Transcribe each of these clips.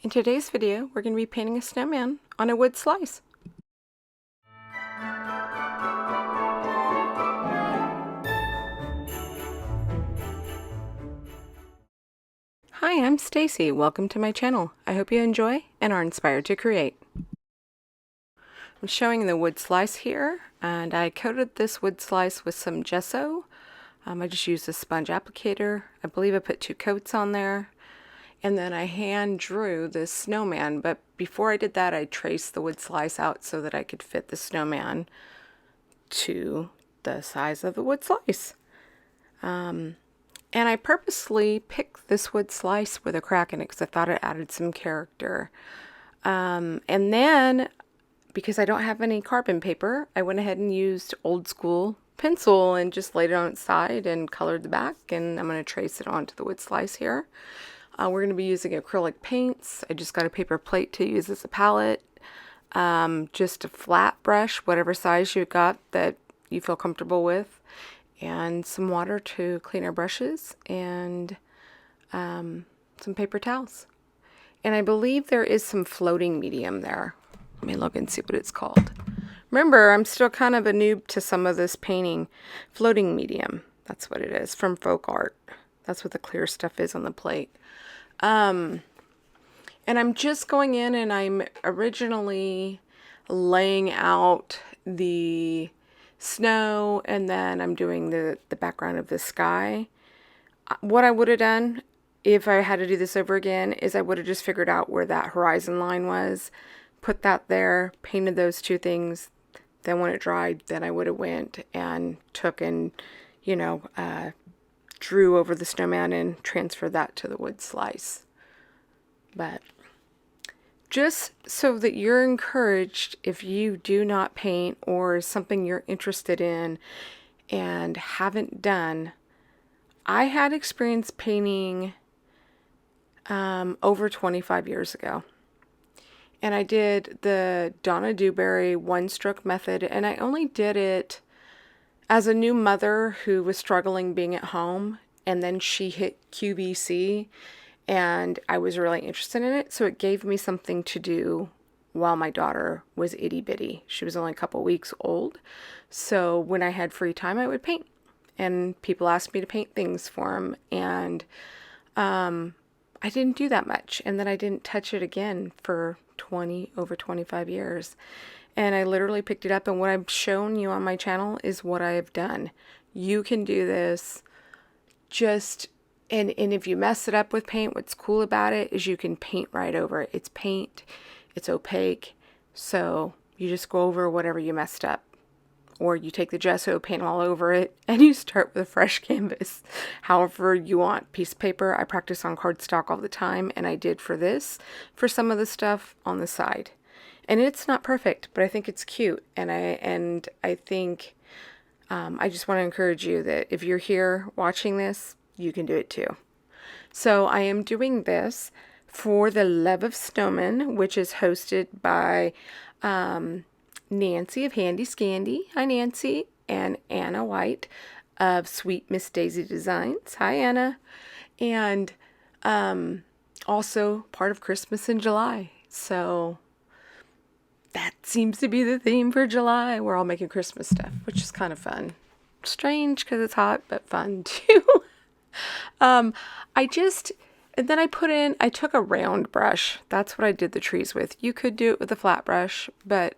In today's video, we're going to be painting a snowman on a wood slice. Hi, I'm Stacy. Welcome to my channel. I hope you enjoy and are inspired to create. I'm showing the wood slice here, and I coated this wood slice with some gesso. I just used a sponge applicator. I believe I put 2 coats on there. And then I hand drew this snowman, but before I did that, I traced the wood slice out so that I could fit the snowman to the size of the wood slice. And I purposely picked this wood slice with a crack in it because I thought it added some character. And then, because I don't have any carbon paper, I went ahead and used old school pencil and just laid it on its side and colored the back, and I'm going to trace it onto the wood slice here. We're going to be using acrylic paints. I just got a paper plate to use as a palette. Just a flat brush, whatever size you got that you feel comfortable with, and some water to clean our brushes, and some paper towels. And I believe there is some floating medium there. Let me look and see what it's called. Remember, I'm still kind of a noob to some of this painting. Floating medium, that's what it is, from Folk Art. That's what the clear stuff is on the plate. And I'm just going in and I'm originally laying out the snow, and then I'm doing the background of the sky. What I would have done if I had to do this over again is I would have just figured out where that horizon line was, put that there, painted those 2 things. Then when it dried, then I would have went and took and, drew over the snowman and transferred that to the wood slice. But just so that you're encouraged, if you do not paint or something you're interested in and haven't done, I had experience painting over 25 years ago. And I did the Donna Dewberry one-stroke method, and I only did it as a new mother who was struggling being at home, and then she hit QVC, and I was really interested in it, so it gave me something to do while my daughter was itty-bitty. She was only a couple weeks old, so when I had free time, I would paint, and people asked me to paint things for them, and I didn't do that much, and then I didn't touch it again for over 25 years. And I literally picked it up, and what I've shown you on my channel is what I have done. You can do this and if you mess it up with paint, what's cool about it is you can paint right over it. It's paint, it's opaque, so you just go over whatever you messed up. Or you take the gesso, paint all over it, and you start with a fresh canvas. However you want. Piece of paper, I practice on cardstock all the time, and I did for some of the stuff on the side. And it's not perfect, but I think it's cute, and I think I just want to encourage you that if you're here watching this, you can do it too. So I am doing this for the Love of Snowmen, which is hosted by Nancy of Handi, Scandi. Hi, Nancy. And Anna Wight of Sweet Miss Daisy Designs. Hi, Anna. And also part of Christmas in July. So that seems to be the theme for July. We're all making Christmas stuff, which is kind of fun. Strange because it's hot, but fun too. And then I took a round brush. That's what I did the trees with. You could do it with a flat brush, but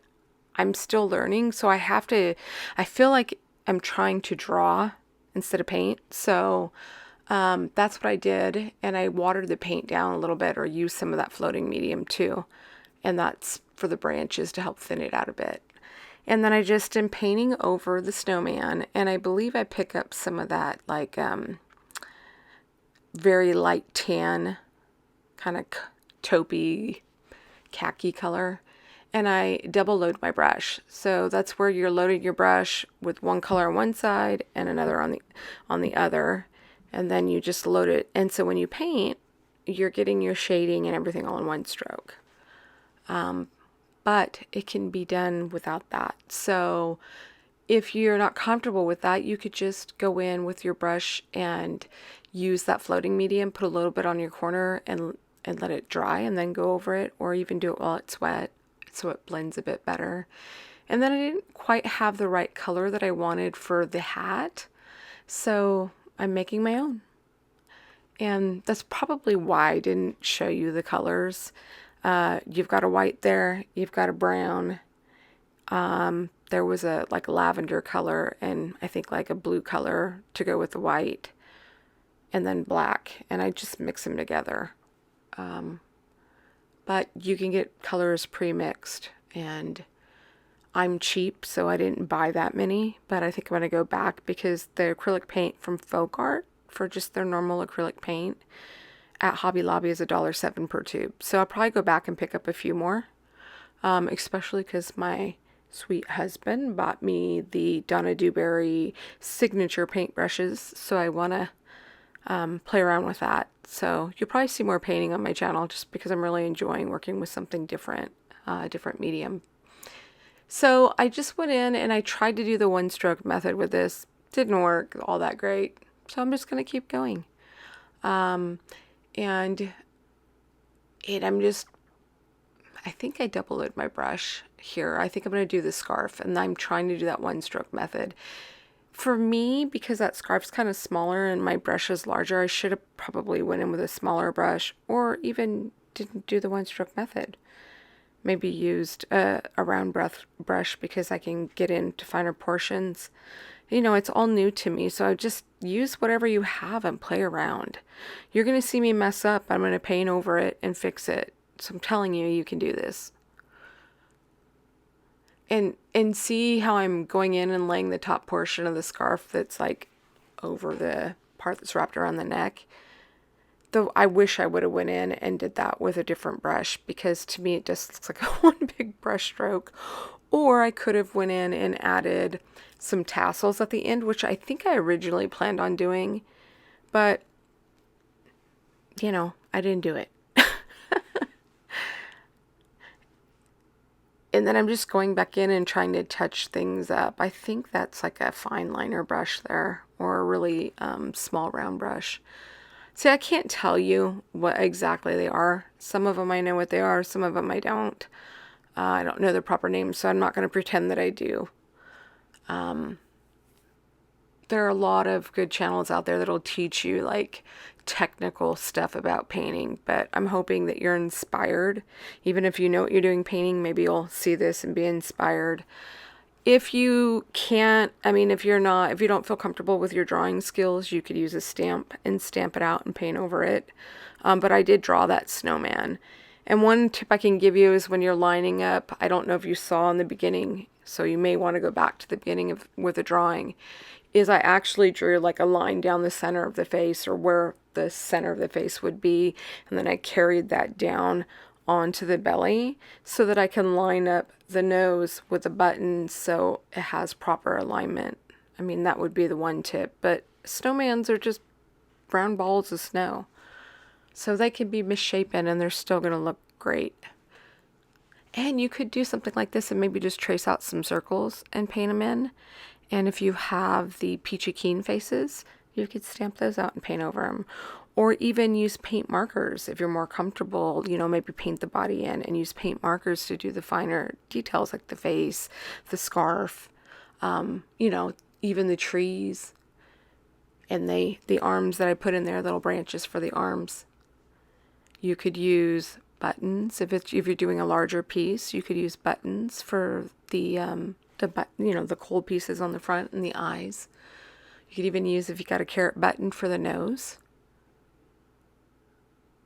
I'm still learning, so I feel like I'm trying to draw instead of paint. So that's what I did, and I watered the paint down a little bit, or used some of that floating medium too, and that's for the branches to help thin it out a bit. And then I just am painting over the snowman, and I believe I pick up some of that like very light tan, kind of taupey khaki color. And I double load my brush. So that's where you're loading your brush with one color on one side and another on the other. And then you just load it. And so when you paint, you're getting your shading and everything all in one stroke. But it can be done without that. So if you're not comfortable with that, you could just go in with your brush and use that floating medium, put a little bit on your corner, and and let it dry and then go over it, or even do it while it's wet so it blends a bit better. And then I didn't quite have the right color that I wanted for the hat, so I'm making my own. And that's probably why I didn't show you the colors. You've got a white there, you've got a brown. There was a like a lavender color and I think like a blue color to go with the white, and then black, and I just mix them together. But you can get colors pre-mixed, and I'm cheap, so I didn't buy that many, but I think I'm going to go back because the acrylic paint from Folk Art, for just their normal acrylic paint at Hobby Lobby, is $1.07 per tube. So I'll probably go back and pick up a few more, especially because my sweet husband bought me the Donna Dewberry signature paintbrushes, so I want to play around with that. So you'll probably see more painting on my channel just because I'm really enjoying working with something different, different medium. So I just went in and I tried to do the one stroke method with this. Didn't work all that great. So I'm just going to keep going. And I think I doubled my brush here. I think I'm going to do the scarf, and I'm trying to do that one stroke method. For me, because that scarf's kind of smaller and my brush is larger, I should have probably went in with a smaller brush, or even didn't do the one stroke method. Maybe used a round brush because I can get into finer portions. You know, it's all new to me, so I just use whatever you have and play around. You're going to see me mess up. I'm going to paint over it and fix it. So I'm telling you, you can do this. And see how I'm going in and laying the top portion of the scarf that's like over the part that's wrapped around the neck. Though I wish I would have went in and did that with a different brush, because to me it just looks like a one big brush stroke. Or I could have went in and added some tassels at the end, which I think I originally planned on doing, but you know, I didn't do it. And then I'm just going back in and trying to touch things up. I think that's like a fine liner brush there, or a really small round brush. See, I can't tell you what exactly they are. Some of them I know what they are, some of them I don't. I don't know the proper names, so I'm not going to pretend that I do. There are a lot of good channels out there that'll teach you like technical stuff about painting, but I'm hoping that you're inspired. Even if you know what you're doing painting, maybe you'll see this and be inspired. If you can't, I mean, if you don't feel comfortable with your drawing skills, you could use a stamp and stamp it out and paint over it. But I did draw that snowman. And one tip I can give you is when you're lining up, I don't know if you saw in the beginning, so you may want to go back to the beginning with the drawing, is I actually drew like a line down the center of the face, or where the center of the face would be, and then I carried that down onto the belly so that I can line up the nose with the buttons so it has proper alignment. I mean, that would be the one tip, but snowmans are just round balls of snow, so they can be misshapen and they're still going to look great. And you could do something like this and maybe just trace out some circles and paint them in. And if you have the peachy keen faces, you could stamp those out and paint over them. Or even use paint markers if you're more comfortable, you know, maybe paint the body in and use paint markers to do the finer details like the face, the scarf, you know, even the trees and the arms that I put in there, little branches for the arms. You could use buttons. If you're doing a larger piece, you could use buttons for the cold pieces on the front and the eyes. You could even use, if you got a carrot button, for the nose.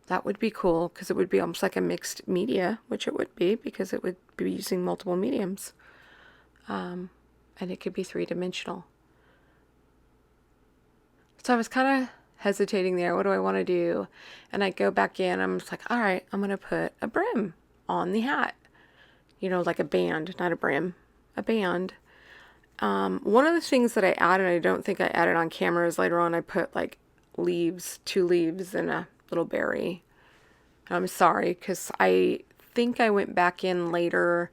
That would be cool because it would be almost like a mixed media, which it would be because it would be using multiple mediums. And it could be three-dimensional. So I was kind of hesitating there. What do I want to do? And I go back in. I'm just like, all right, I'm going to put a brim on the hat. You know, like a band, not a brim, a band. One of the things that I added, I don't think I added on camera, is later on I put like leaves, 2 leaves and a little berry. I'm sorry, because I think I went back in later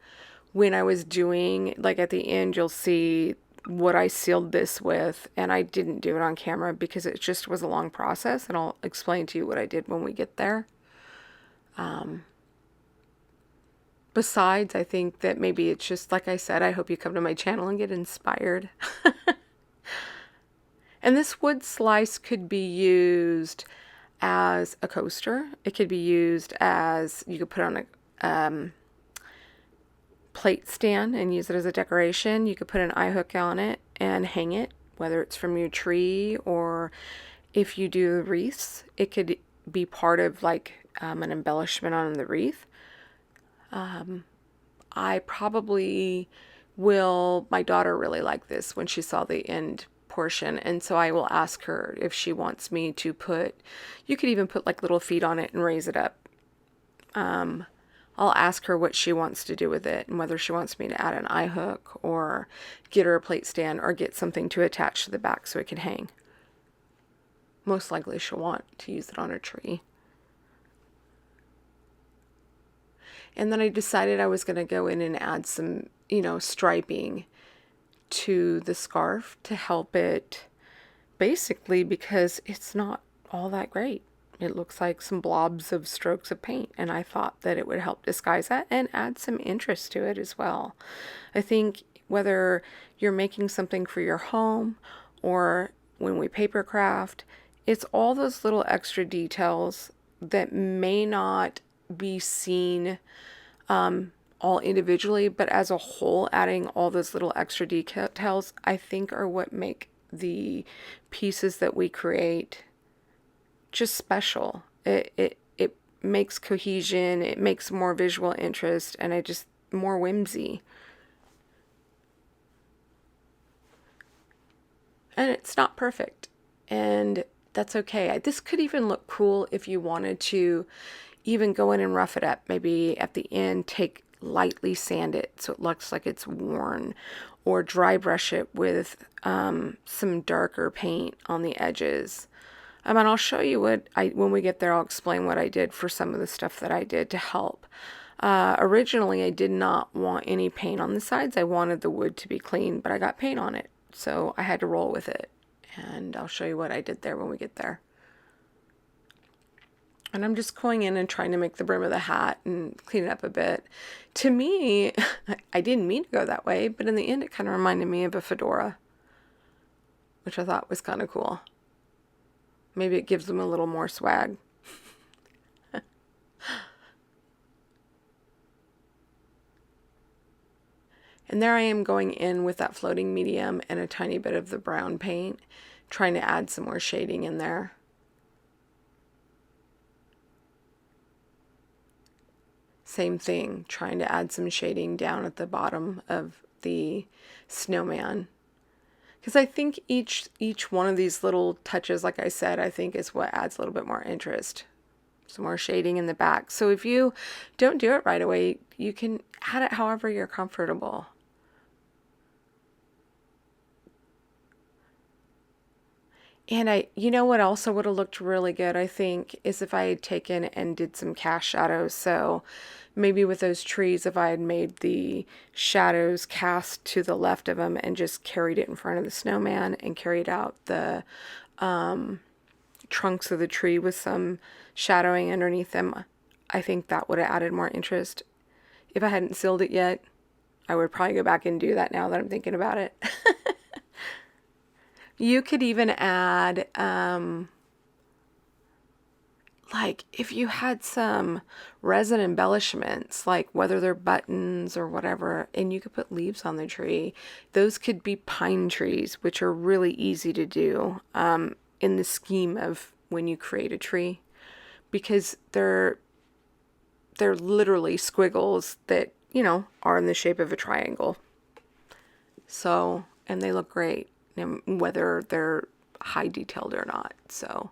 when I was doing, like at the end you'll see what I sealed this with, and I didn't do it on camera because it just was a long process, and I'll explain to you what I did when we get there. Besides, I think that maybe it's just, like I said, I hope you come to my channel and get inspired. And this wood slice could be used as a coaster. It could be used as, you could put on a plate stand and use it as a decoration. You could put an eye hook on it and hang it, whether it's from your tree, or if you do wreaths, it could be part of like an embellishment on the wreath. I probably will, my daughter really liked this when she saw the end portion, and so I will ask her if she wants me to put, you could even put like little feet on it and raise it up. I'll ask her what she wants to do with it, and whether she wants me to add an eye hook or get her a plate stand or get something to attach to the back so it can hang. Most likely she'll want to use it on her tree. And then I decided I was going to go in and add some, striping to the scarf to help it, basically because it's not all that great. It looks like some blobs of strokes of paint, and I thought that it would help disguise that and add some interest to it as well. I think whether you're making something for your home or when we paper craft, it's all those little extra details that may not be seen all individually, but as a whole, adding all those little extra details, I think, are what make the pieces that we create just special. It makes cohesion, it makes more visual interest, and more whimsy. And it's not perfect, and that's okay. This could even look cool if you wanted to even go in and rough it up. Maybe at the end, lightly sand it so it looks like it's worn, or dry brush it with some darker paint on the edges. And I'll show you when we get there, I'll explain what I did for some of the stuff that I did to help. Originally, I did not want any paint on the sides. I wanted the wood to be clean, but I got paint on it, so I had to roll with it. And I'll show you what I did there when we get there. And I'm just going in and trying to make the brim of the hat and clean it up a bit. To me, I didn't mean to go that way, but in the end, it kind of reminded me of a fedora, which I thought was kind of cool. Maybe it gives them a little more swag. And there I am going in with that floating medium and a tiny bit of the brown paint, trying to add some more shading in there. Same thing, trying to add some shading down at the bottom of the snowman. Because I think each one of these little touches, like I said, I think is what adds a little bit more interest. Some more shading in the back. So if you don't do it right away, you can add it however you're comfortable. And you know what also would have looked really good, I think, is if I had taken and did some cast shadows. So maybe with those trees, if I had made the shadows cast to the left of them and just carried it in front of the snowman and carried out the trunks of the tree with some shadowing underneath them, I think that would have added more interest. If I hadn't sealed it yet, I would probably go back and do that now that I'm thinking about it. You could even add, like if you had some resin embellishments, like whether they're buttons or whatever, and you could put leaves on the tree. Those could be pine trees, which are really easy to do in the scheme of when you create a tree, because they're literally squiggles that, are in the shape of a triangle. So, and they look great, whether they're high detailed or not. So,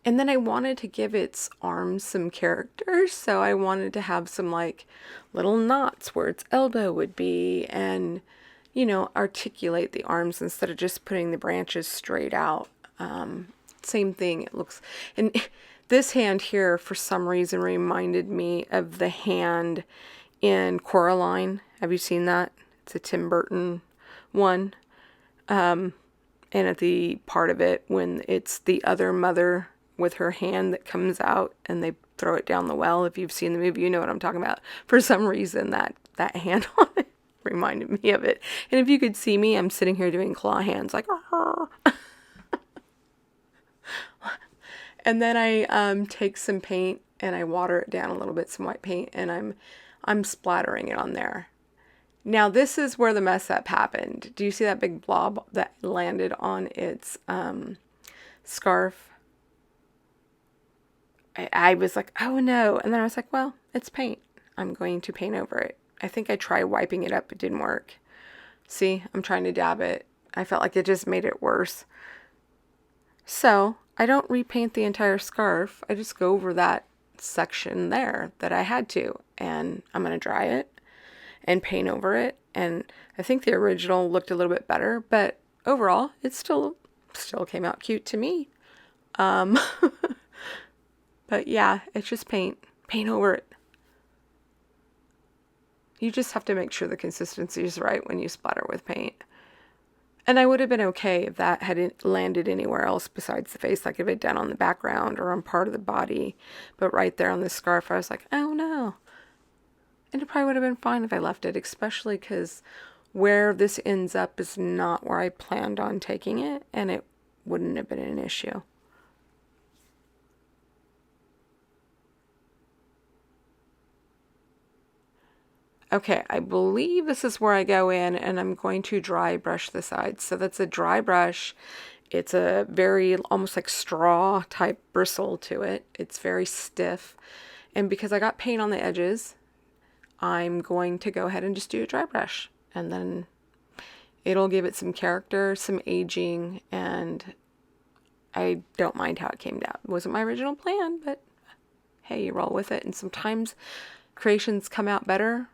and then I wanted to give its arms some character, so I wanted to have some like little knots where its elbow would be, and articulate the arms instead of just putting the branches straight out. Same thing, it looks, and this hand here for some reason reminded me of the hand in Coraline. Have you seen that? It's a Tim Burton one. And at the part of it when it's the other mother with her hand that comes out and they throw it down the well. If you've seen the movie, you know what I'm talking about. For some reason, that hand on it reminded me of it. And if you could see me, I'm sitting here doing claw hands like, and then I take some paint and I water it down a little bit, some white paint, and I'm splattering it on there. Now this is where the mess up happened. Do you see that big blob that landed on its scarf? I was like, oh no. And then I was like, well, it's paint. I'm going to paint over it. I think I tried wiping it up. It didn't work. See, I'm trying to dab it. I felt like it just made it worse. So I don't repaint the entire scarf. I just go over that section there that I had to. And I'm going to dry it and paint over it. And I think the original looked a little bit better. But overall, it still came out cute to me. But yeah, it's just paint over it. You just have to make sure the consistency is right when you splatter with paint. And I would have been okay if that hadn't landed anywhere else besides the face, like if it had done on the background or on part of the body. But right there on the scarf, I was like, oh no. And it probably would have been fine if I left it, especially because where this ends up is not where I planned on taking it, and it wouldn't have been an issue. Okay, I believe this is where I go in and I'm going to dry brush the sides. So that's a dry brush. It's a very almost like straw type bristle to it. It's very stiff. And because I got paint on the edges, I'm going to go ahead and just do a dry brush. And then it'll give it some character, some aging, and I don't mind how it came out. It wasn't my original plan, but hey, you roll with it. And sometimes creations come out better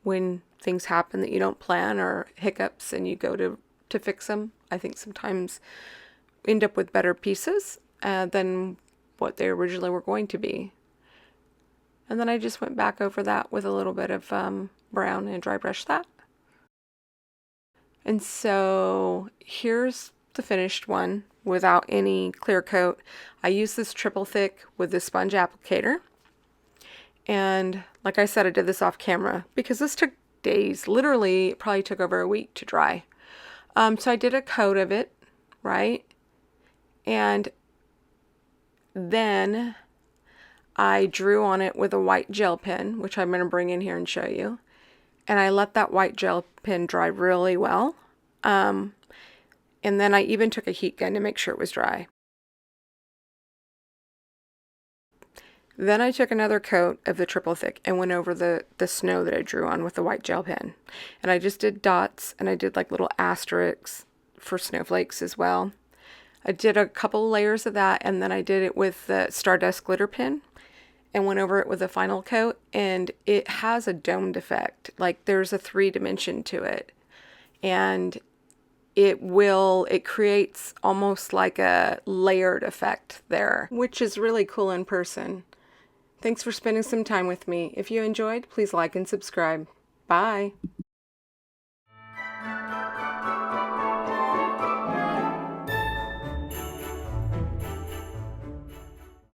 when things happen that you don't plan or hiccups and you go to fix them. I think sometimes end up with better pieces than what they originally were going to be. And then I just went back over that with a little bit of brown and dry brush that. And so here's the finished one without any clear coat. I used this triple thick with the sponge applicator. And like I said, I did this off camera because this took days. Literally, it probably took over a week to dry. So I did a coat of it, right? And then I drew on it with a white gel pen, which I'm going to bring in here and show you. And I let that white gel pen dry really well. And then I even took a heat gun to make sure it was dry. Then I took another coat of the triple thick and went over the snow that I drew on with the white gel pen. And I just did dots and I did like little asterisks for snowflakes as well. I did a couple layers of that and then I did it with the Stardust glitter pen and went over it with a final coat, and it has a domed effect. Like there's a 3-dimension to it. And it creates almost like a layered effect there, which is really cool in person. Thanks for spending some time with me. If you enjoyed, please like and subscribe. Bye.